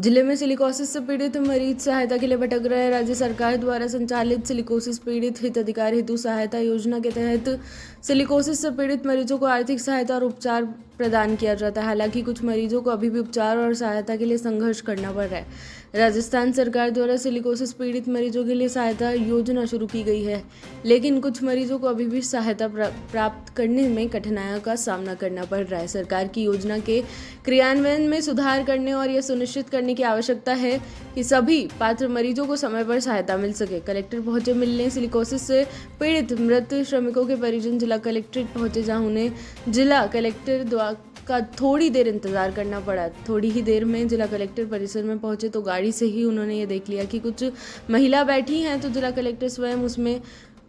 जिले में सिलिकोसिस से पीड़ित मरीज सहायता के लिए भटक रहे। राज्य सरकार द्वारा संचालित सिलिकोसिस पीड़ित हिताधिकारी हेतु सहायता योजना के तहत सिलिकोसिस से पीड़ित मरीजों को आर्थिक सहायता और उपचार प्रदान किया जाता है। हालांकि कुछ मरीजों को अभी भी उपचार और सहायता के लिए संघर्ष करना पड़ रहा है। राजस्थान सरकार द्वारा सिलिकोसिस पीड़ित मरीजों के लिए सहायता योजना शुरू की गई है, लेकिन कुछ मरीजों को अभी भी सहायता प्राप्त करने में कठिनाइयों का सामना करना पड़ रहा है। सरकार की योजना के क्रियान्वयन में सुधार करने और यह सुनिश्चित करने की आवश्यकता है कि सभी पात्र मरीजों को समय पर सहायता मिल सके। कलेक्टर पहुंचे मिलने सिलिकोसिस से पीड़ित मृत श्रमिकों के परिजन जिला कलेक्ट्रेट पहुंचे, जहां उन्हें जिला कलेक्टर का थोड़ी देर इंतजार करना पड़ा। थोड़ी ही देर में जिला कलेक्टर परिसर में पहुंचे तो गाड़ी से ही उन्होंने ये देख लिया कि कुछ महिला बैठी हैं, तो जिला कलेक्टर स्वयं उसमें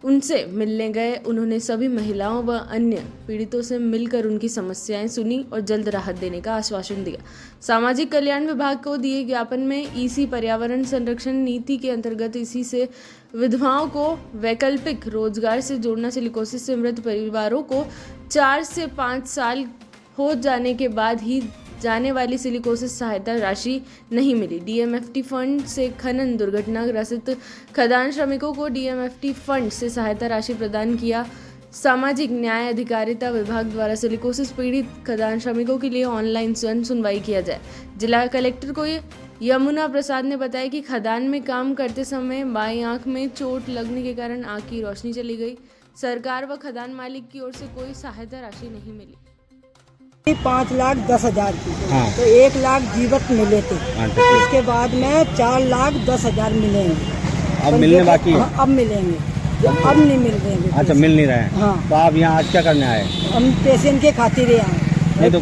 उनसे मिलने गए। उन्होंने सभी महिलाओं व अन्य पीड़ितों से मिलकर उनकी समस्याएं सुनी और जल्द राहत देने का आश्वासन दिया। सामाजिक कल्याण विभाग को दिए ज्ञापन में ईसी पर्यावरण संरक्षण नीति के अंतर्गत इसी से विधवाओं को वैकल्पिक रोजगार से जोड़ना, सिलिकोसिस से मृत परिवारों को 4 से 5 साल हो जाने के बाद ही जाने वाली सिलिकोसिस सहायता राशि नहीं मिली। डीएमएफटी फंड से खनन दुर्घटना ग्रसित खदान श्रमिकों को डीएमएफटी फंड से सहायता राशि प्रदान किया। सामाजिक न्याय अधिकारिता विभाग द्वारा सिलिकोसिस पीड़ित खदान श्रमिकों के लिए ऑनलाइन स्वयं सुनवाई किया जाए। जिला कलेक्टर को यमुना प्रसाद ने बताया कि खदान में काम करते समय बाईं आंख में चोट लगने के कारण आंख की रोशनी चली गई। सरकार व खदान मालिक की ओर से कोई सहायता राशि नहीं मिली। 5,10,000 की। हाँ। तो 1 लाख जीवित मिले थे। इसके बाद में 4,10,000 मिलेंगे। अब मिलने बाकी है। अब मिलेंगे, अब नहीं मिल रहे हैं। अच्छा, मिल नहीं रहे हैं। हाँ। तो आप यहाँ आज क्या करने आए? हम पेशेंट के खातिर आए। तो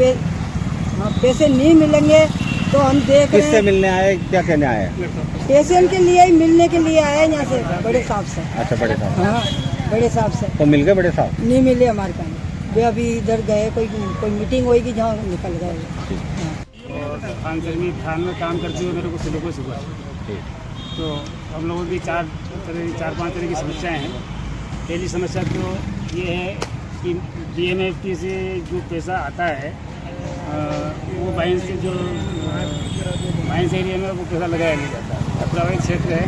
पेशेंट नहीं मिलेंगे तो हम देख रहे किससे हैं। मिलने आए, क्या कहने आए? पेशेंट के लिए ही मिलने के लिए आए यहाँ से बड़े साहब से। अच्छा, बड़े साहब। हाँ, बड़े साहब से। तो मिल गए बड़े साहब? नहीं मिले हमारे पास। वे अभी इधर गए, कोई मीटिंग होगी जहाँ निकल गए। और खान में काम करते हुए मेरे को सिलिकोसिस हुआ। तो हम लोगों की 4-5 तरह की समस्याएं हैं। पहली समस्या तो ये है कि डीएमएफटी से जो पैसा आता है वो माइंस से जो माइंस एरिया में वो पैसा लगाया नहीं जाता। प्रभावित क्षेत्र है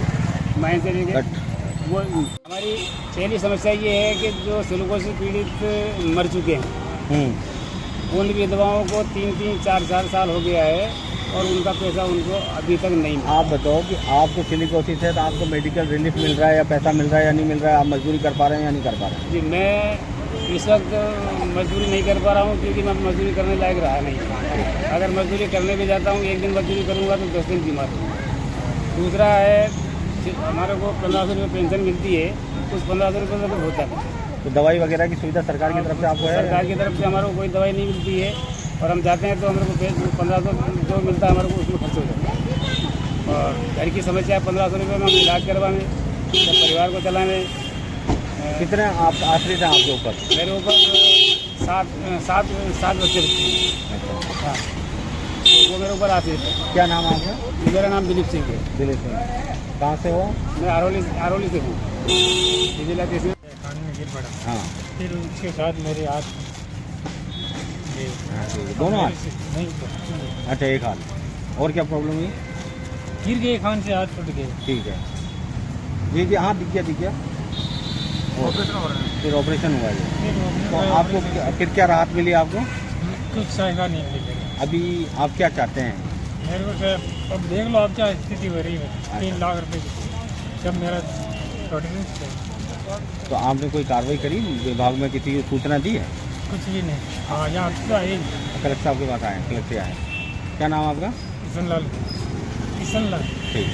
माइंस एरिया के। वो हमारी पहली समस्या ये है कि जो सिलिकोसिस पीड़ित मर चुके हैं उन विधवाओं को 3-4 साल हो गया है और उनका पैसा उनको अभी तक नहीं मिला। आप बताओ कि आपको सिलिकोसिस है तो आपको मेडिकल रिलीफ मिल रहा है या पैसा मिल रहा है या नहीं मिल रहा है? आप मजदूरी कर पा रहे हैं या नहीं कर पा रहे हैं? जी, मैं इस वक्त मजदूरी नहीं कर पा रहा हूँ क्योंकि मैं मजदूरी करने लायक रहा नहीं। अगर मजदूरी करने भी जाता हूँ, 1 दिन मजदूरी करूँगा तो 10 दिन बीमार हूँ। दूसरा है हमारे को 1500 रुपये पेंशन मिलती है, उस 1500 रुपये तो होता है। तो दवाई वगैरह की सुविधा सरकार की तरफ से आपको है? सरकार की तरफ से हमारे को कोई दवाई नहीं मिलती है और हम जाते हैं तो हमारे को 1500 जो मिलता है हमारे को उसमें खर्च हो जाता है। और घर की समस्या है, 1500 रुपये में हम इलाज करवाने, परिवार को चलाने। कितने आप आश्रित हैं आपके ऊपर? मेरे ऊपर 7 बच्चे हाँ, वो मेरे ऊपर आते हैं। क्या नाम आपका? मेरा नाम दिलीप सिंह है। दिलीप सिंह। कहाँ से हो? मैं आरोली से हूँ। जिला तहसील खान में गिर पड़ा। हाँ। फिर उसके साथ मेरे हाथ दोनों हाथ? नहीं, अच्छा, एक हाथ। और क्या प्रॉब्लम हुई? गिर गए, खान से हाथ टूट गए। ठीक है। ये हाँ, दिख गया। ऑपरेशन हो रहा है। फिर ऑपरेशन हुआ है। तो आपको फिर क्या राहत मिली आपको? कुछ सहायता नहीं मिली। अभी आप क्या चाहते हैं? मेरे को सर अब देख लो आप क्या स्थिति हो रही है। 3 लाख रुपए जब मेरा प्रोटेक्शन है। तो आपने कोई कार्रवाई करी? विभाग में किसी को सूचना दी है? कुछ भी नहीं। हाँ, यहाँ तो आए कलेक्टर साहब के पास आए? कलेक्टर आए। क्या नाम आपका? किशन लाल। ठीक।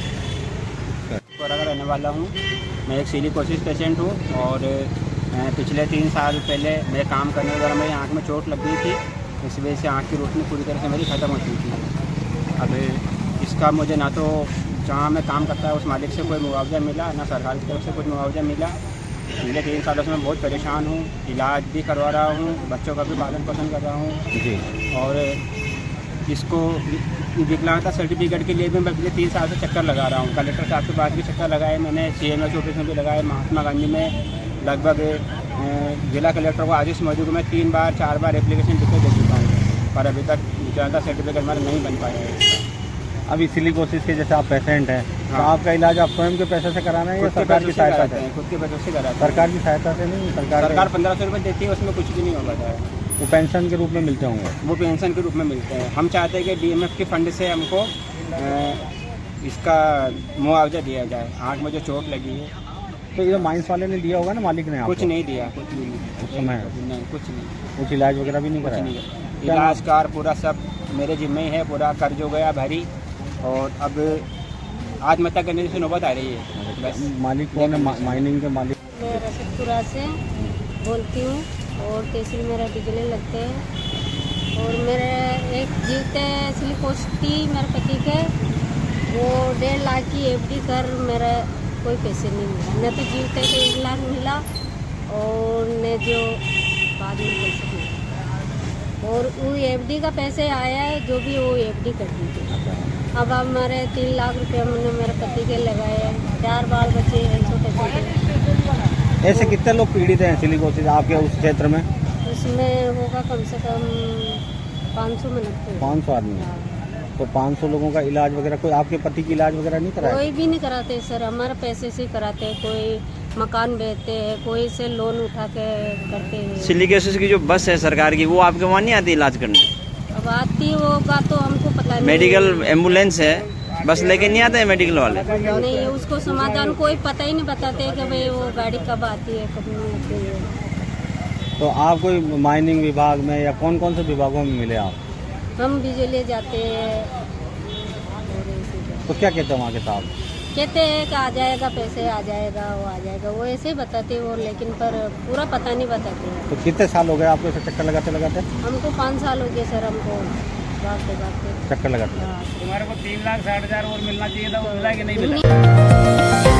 कोरा का रहने वाला हूँ। मैं एक सिलिकोसिस पेशेंट हूँ और पिछले 3 साल पहले मैं काम करने के दौरान मेरी आँख में चोट लग गई थी। इस वजह से आँख की रोशनी पूरी तरह से मेरी ख़त्म हो चुकी थी। अब इसका मुझे ना तो जहाँ मैं काम करता है उस मालिक से कोई मुआवजा मिला, ना सरकार की तरफ से कुछ मुआवजा मिला। पिछले 3 सालों से मैं बहुत परेशान हूँ। इलाज भी करवा रहा हूँ, बच्चों का भी पालन पोषण कर रहा हूँ जी। और इसको विकलांगता सर्टिफिकेट के लिए भी मैं पिछले 3 साल से चक्कर लगा रहा हूँ। कलेक्टर साहब के पास भी चक्कर लगाए मैंने, CMS ऑफिस में भी लगाए, महात्मा गांधी में लगभग जिला कलेक्टर को आदेश मौजूद में 3-4 बार एप्लीकेशन लिख के दे चुका हूँ, पर अभी तक विकलांगता सर्टिफिकेट हमारा नहीं बन पाया है। अभी सिलिकोसिस के जैसे आप पेशेंट हैं तो हाँ। आपका इलाज आप स्वयं के पैसे से कराना है या खुद के सरकार की पैसों से सहायता कराते से? हैं, खुद के पैसों से कराते हैं। सरकार की सहायता से नहीं, सरकार 1500 रुपये देती है, उसमें कुछ भी नहीं हो पाता है। वो पेंशन के रूप में मिलते होंगे। वो पेंशन के रूप में मिलते हैं। हम चाहते हैं कि डीएमएफ के फंड से हमको इसका मुआवजा दिया जाए। आँख में जो चोट लगी है तो ये माइंस वाले ने दिया होगा ना, मालिक ने आपको? कुछ नहीं दिया, कुछ भी नहीं उस समय? नहीं, कुछ नहीं, कुछ इलाज वगैरह भी नहीं कुछ कराया? नहीं किया। इलाज कार पूरा सब मेरे जिम्मे ही है, पूरा कर्ज हो गया भारी और अब आत्महत्या करने की नौबत आ रही है। बस मालिक कौन है? माइनिंग के मालिक? मैं रसदपुरा से बोलती हूँ और तहसील मेरा बिजली लगते हैं और मेरे एक जीवते सिलिकोसिटी मेरे पति के वो 1.5 लाख की एफडी कर मेरा कोई पैसे नहीं मिला, न तो जीवते को 1 लाख मिला और न जो बाद में पैसे मिला और वो एफडी का पैसे आया है जो भी वो एफडी कर दीजिए। अब हमारे 3 लाख रुपये हमने मेरे पति के लगाए हैं, 4 बाल बच्चे हैं छोटे छोटे। ऐसे कितने लोग पीड़ित हैं सिलिकोसिस आपके उस क्षेत्र में? उसमें होगा कम से कम 500 मिनट 500 आदमी। तो 500 लोगों का इलाज वगैरह, कोई आपके पति की इलाज वगैरह नहीं कराया? कोई भी नहीं कराते सर, हमारे पैसे से कराते हैं। कोई मकान बेचते हैं, कोई से लोन उठा के करते हैं। सिलिकोसिस की जो बस है सरकार की, वो आपके वहाँ नहीं आती इलाज करने? अब आती होगा तो हमको पता नहीं। मेडिकल एम्बुलेंस है, बस लेके नहीं आते हैं मेडिकल वाले? नहीं, उसको समाधान कोई पता ही नहीं बताते कि भाई वो गाड़ी कब आती है कब नहीं आती है। तो आप कोई माइनिंग विभाग में या कौन कौन से विभागों में मिले आप? हम बिजली जाते हैं और ऐसे जाते। तो क्या कहते हैं वहाँ के साहब? कहते हैं कि आ जाएगा, पैसे आ जाएगा, वो आ जाएगा, वो ऐसे ही बताते वो, लेकिन पर पूरा पता नहीं बताते हैं। तो कितने साल हो गए आपको ऐसे चक्कर लगाते लगाते? हमको 5 साल हो गए सर, हमको भागते चक्कर लगाते? हाँ। तुम्हारे को 3,60,000 और मिलना चाहिए था, वो मिला कि नहीं मिला?